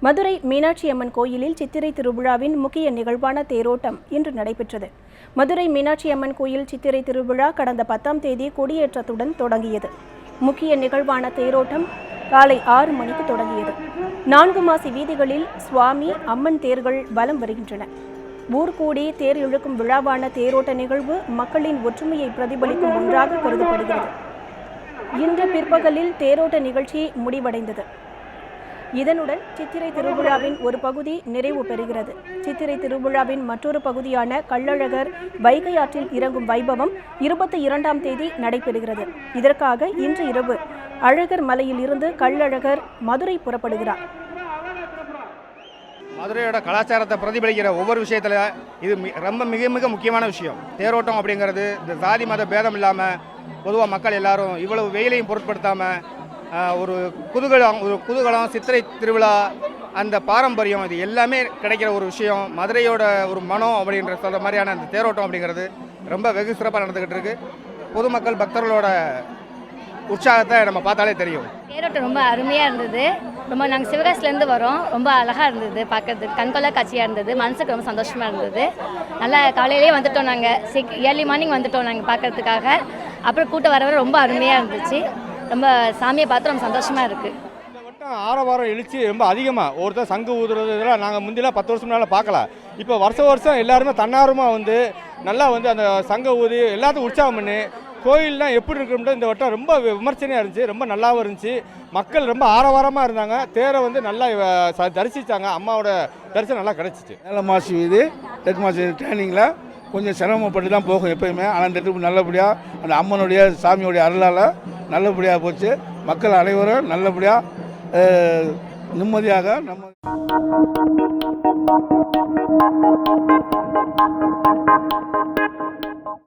மதுரை மீனாட்சி அம்மன் கோயிலில் சித்திரை திருவிழாவின் முக்கிய நிகழ்வான தேரோட்டம் இன்று நடைபெற்றது. மதுரை மீனாட்சி அம்மன் கோயில் சித்திரை திருவிழா கடந்த 10ஆம் தேதி கொடியேற்றத்துடன் தொடங்கியது. முக்கிய நிகழ்வான தேரோட்டம் காலை 6 மணிக்கு தொடங்கியது. 4 மாசி வீதிகளில் சுவாமி அம்மன் தேர்கள் வலம் வருகின்றன. ஊர்கூடி தேர் இழுக்கும் விழாவான தேரோட்ட நிகழ்வு மக்களின் ஒற்றுமையை பிரதிபலிக்கும் ஒன்றாக கருதப்படுகிறது. இன்று பிற்பகலில் தேரோட்ட நிகழ்ச்சி முடிவடைந்தது. இதனுடன் சித்திரை திருவிழாவின் ஒரு பகுதி நிறைவு பெறுகிறது. சித்திரை திருவிழாவின் மற்றொரு பகுதியான கள்ளழகர் வைகை ஆற்றில் இறங்கும் வைபவம் 22ஆம் தேதி நடைபெறுகிறது. இதற்காக இன்று இரவு அழகர் மலையில் இருந்து கள்ளழகர் மதுரை புறப்படுகிறார். மதுரையோட கலாச்சாரத்தை பிரதிபலிக்கிற ஒவ்வொரு விஷயத்தில் இது ரொம்ப மிக மிக முக்கியமான விஷயம். தேரோட்டம் அப்படிங்கிறது இந்த சாதி மத பேதம் இல்லாமல் பொதுவாக மக்கள் எல்லாரும் இவ்வளவு வெயிலையும் பொருட்படுத்தாமல் ஒரு குதூகலம் சித்திரை திருவிழா அந்த பாரம்பரியம் இது எல்லாமே கிடைக்கிற ஒரு விஷயம். மதுரையோட ஒரு மனம் அப்படின்ற சொல்கிற மாதிரியான அந்த தேரோட்டம் அப்படிங்கிறது ரொம்ப வெகு சிறப்பாக நடந்துக்கிட்டு இருக்கு. பொதுமக்கள் பக்தர்களோட உற்சாகத்தை நம்ம பார்த்தாலே தெரியும். தேரோட்டம் ரொம்ப அருமையாக இருந்தது. நாங்கள் சிவகாசிலேருந்து வரோம். ரொம்ப அழகாக இருந்தது, பார்க்கறதுக்கு கண்கொள்ளா காட்சியாக இருந்தது. மனசுக்கு ரொம்ப சந்தோஷமாக இருந்தது. நல்லா காலையிலே வந்துட்டோம், நாங்கள் ஏர்லி மார்னிங் வந்துட்டோம் நாங்கள் பார்க்கறதுக்காக. அப்புறம் கூட்டம் வர ரொம்ப அருமையாக இருந்துச்சு. ரொம்ப சாமியை பார்த்து ரொம்ப சந்தோஷமாக இருக்குது. இந்த வட்டம் ஆரவாரம் எழுச்சி ரொம்ப அதிகமாக ஒருத்தர் சங்கு ஊதுறது இதெல்லாம் நாங்கள் முந்திலாம் 10 வருஷம் முன்னால் பார்க்கல. இப்போ வருஷம் எல்லாருமே தன்னார்வமாக வந்து நல்லா வந்து அந்த சங்க ஊதி எல்லாத்துக்கும் உற்சாகம் பண்ணி கோயிலெலாம் எப்படி இருக்குன்ற இந்த வட்டம் ரொம்ப விமர்சனையாக இருந்துச்சு. ரொம்ப நல்லாவும் இருந்துச்சு. மக்கள் ரொம்ப ஆரவாரமாக இருந்தாங்க. தேரை வந்து நல்லா தரிசித்தாங்க. அம்மாவோட தரிசனம் நல்லா கிடச்சிச்சு. 7 மாசி வீதி 8 மாசி ட்ரைனிங்கில் கொஞ்சம் சிரமப்பட்டு தான் போகும் எப்போயுமே. ஆனால் இந்த ட்ரிப் நல்லபடியாக அந்த அம்மனுடைய சாமியோடைய அருளால் நல்லபடியாக போச்சு. மக்கள் அனைவரும் நல்லபடியாக நிம்மதியாக நம்ம